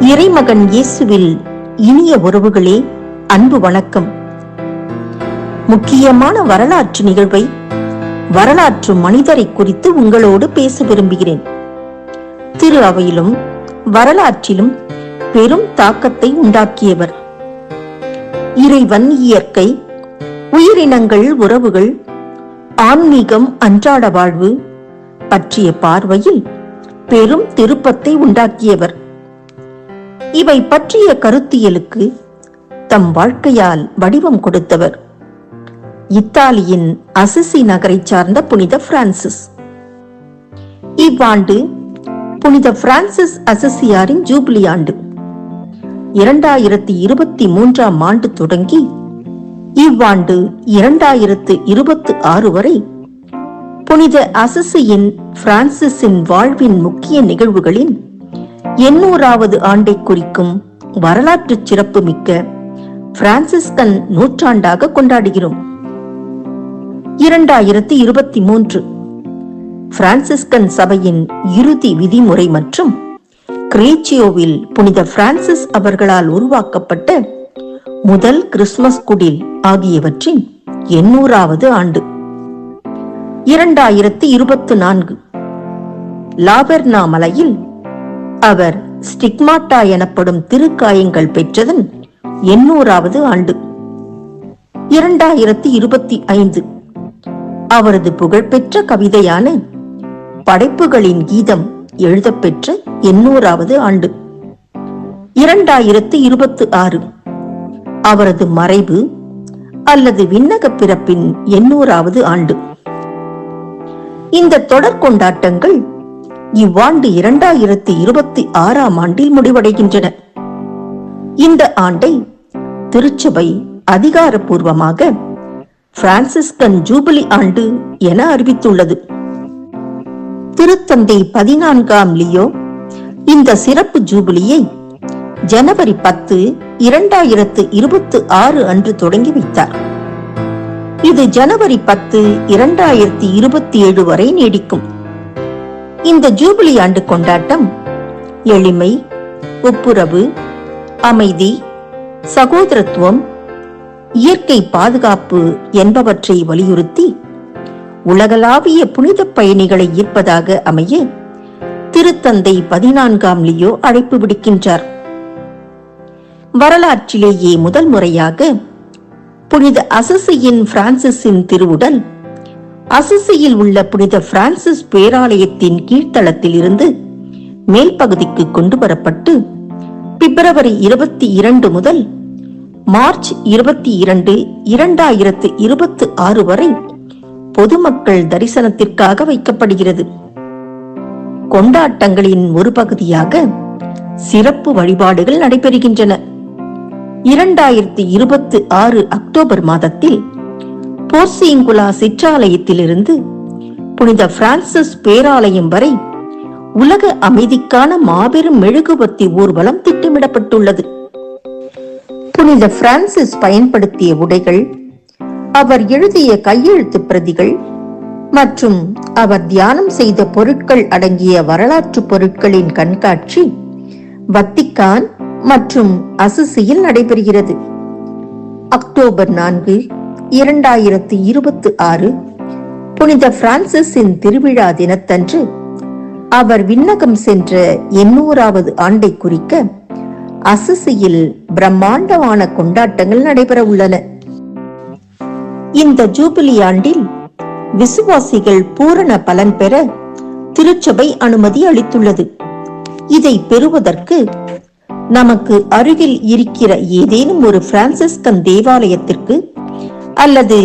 இறைமகன் இயேசுவில் இனிய உறவுகளே, அன்பு வணக்கம். முக்கியமான வரலாற்று நிகழ்வை, வரலாற்று மனிதரை குறித்து உங்களோடு பேச விரும்புகிறேன். திரு அவையிலும் வரலாற்றிலும் பெரும் தாக்கத்தை உண்டாக்கியவர். இறைவன், இயற்கை, உயிரினங்கள், உறவுகள், ஆன்மீகம், அன்றாட வாழ்வு பற்றிய பார்வையில் பெரும் திருப்பத்தை உண்டாக்கியவர். இவை பற்றிய கருத்தியலுக்கு தம் வாழ்க்கையால் வடிவம் கொடுத்தவர் இத்தாலியின் அசிசி நகரை சார்ந்த புனித பிரான்சிஸ். இவ்வாண்டு புனித பிரான்சிஸ் அசிசியாரின் ஜூபிலி ஆண்டு. 2023ஆம் ஆண்டு தொடங்கி இவ்வாண்டு 2026 வரை புனித அசிசியின் பிரான்சிஸின் வாழ்வின் முக்கிய நிகழ்வுகளின் 800வது ஆண்டை குறிக்கும் வரலாற்று சிறப்பு மிக்க பிரான்சிஸ்கன் நூற்றாண்டாக கொண்டாடுகிறோம். 2023 பிரான்சிஸ்கன் சபையின் இறுதி விதிமுறை மற்றும் கிரேச்சியோவில் புனித பிரான்சிஸ் அவர்களால் உருவாக்கப்பட்ட முதல் கிறிஸ்துமஸ் குடில் ஆகியவற்றின் 800வது ஆண்டு. 2024 லாபெர்னா மலையில் அவர் ஸ்டிக்மாட்டா எனப்படும் திருக்காயங்கள் பெற்றதன் 800வது ஆண்டு. 2025 அவரது புகழ்பெற்ற கவிதையான படைப்புகளின் கீதம் எழுதப்பெற்ற 800வது ஆண்டு. 2026 அவரது மறைவு அல்லது விண்ணக பிறப்பின் 800வது ஆண்டு. இந்த தொடர் கொண்டாட்டங்கள் இவ்வாண்டு 2026ஆம் ஆண்டில் முடிவடைகின்றன. இந்த ஆண்டை திருச்சபை அதிகாரப்பூர்வமாக பிரான்சிஸ்கன் ஜூபிலி ஆண்டு என அறிவித்துள்ளது. திருத்தந்தை 14ஆம் லியோ இந்த சிறப்பு ஜூபிலியை ஜனவரி 10, 2026 அன்று தொடங்கி வைத்தார். இது ஜனவரி 10, 2027 வரை நீடிக்கும். இந்த ஜூபிலி ஆண்டு கொண்டாட்டம் எளிமை, ஒப்புரவு, அமைதி, சகோதரத்துவம், இயற்கை பாதுகாப்பு என்பவற்றை வலியுறுத்தி உலகளாவிய புனித பயணிகளை ஈர்ப்பதாக அமைய திருத்தந்தை 14ஆம் லியோ அழைப்பு விடுக்கின்றார். வரலாற்றிலேயே முதல் முறையாக புனித அசிசியின் பிரான்சிஸின் திருவுடல் அசிசியில் உள்ள புனித பிரான்சிஸ் பேராலயத்தின் கீழ்த்தளத்தில் இருந்து மேல் பகுதிக்கு கொண்டு வரப்பட்டு பிப்ரவரி 22 முதல் மார்ச் 22, 2026 வரை பொதுமக்கள் தரிசனத்திற்காக வைக்கப்படுகிறது. கொண்டாட்டங்களின் ஒரு பகுதியாக சிறப்பு வழிபாடுகள் நடைபெறுகின்றன. 2026 அக்டோபர் மாதத்தில் போர்சிங்குலா சிற்றாலயத்திலிருந்து புனித பிரான்சிஸ் பேராலயம் வரை உலக அமைதிக்கான மாபெரும் மெழுகுவர்த்தி ஊர்வலம் திட்டமிடப்பட்டுள்ளது. புனித பிரான்சிஸ் பயன்படுத்திய உடைகள், அவர் எழுதிய கையெழுத்து பிரதிகள் மற்றும் அவர் தியானம் செய்த பொருட்கள் அடங்கிய வரலாற்று பொருட்களின் கண்காட்சி வத்திக்கான் மற்றும் அசிசியில் நடைபெறுகிறது. அக்டோபர் 4, 2026 புனித பிரான்சிஸின் திருவிழா தினத்தன்று அவர் விண்ணகம் சென்ற 800வது ஆண்டை குறிக்க அசிசியில் பிரம்மாண்டமான கொண்டாட்டங்கள் நடைபெற உள்ளன. இந்த ஜூபிலி ஆண்டில் விசுவாசிகள் பூரண பலன் பெற திருச்சபை அனுமதி அளித்துள்ளது. இதை பெறுவதற்கு நமக்கு அருகில் இருக்கிற ஏதேனும் ஒரு பிரான்சிஸ்கன் தேவாலயத்திற்கு அல்லது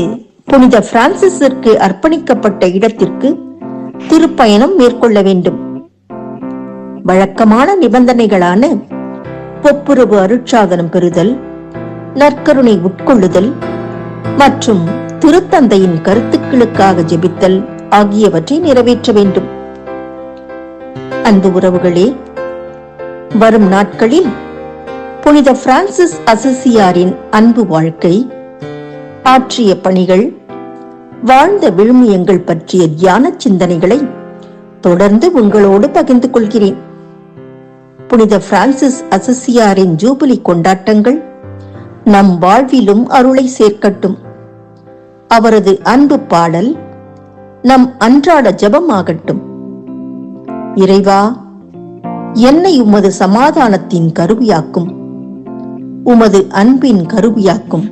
புனித பிரான்சிஸிற்கு அர்ப்பணிக்கப்பட்ட இடத்திற்கு திருப்பயணம் மேற்கொள்ள வேண்டும். வழக்கமான நிபந்தனைகளான ஒப்புரவு அருட்சாதனம் பெறுதல், நற்கருணை உட்கொள்ளுதல் மற்றும் திருத்தந்தையின் கருத்துக்களுக்காக ஜெபித்தல் ஆகியவற்றை நிறைவேற்ற வேண்டும். அன்பு உறவுகளே, வரும் நாட்களில் புனித பிரான்சிஸ் அசிசியாரின் அன்பு வாழ்க்கை, ஆற்றிய பணிகள், வாழ்ந்த விழுமியங்கள் பற்றிய தியான சிந்தனைகளை தொடர்ந்து உங்களோடு பகிர்ந்து கொள்கிறேன். புனித பிரான்சிஸ் அசசியாரின் ஜூபிலி கொண்டாட்டங்கள் நம் வாழ்விலும் அருளை சேர்க்கட்டும். அவரது அன்பு பாடல் நம் அன்றாட ஜெபமாகட்டும். இறைவா, என்னை உமது சமாதானத்தின் கருவியாக்கும், உமது அன்பின் கருவியாக்கும்.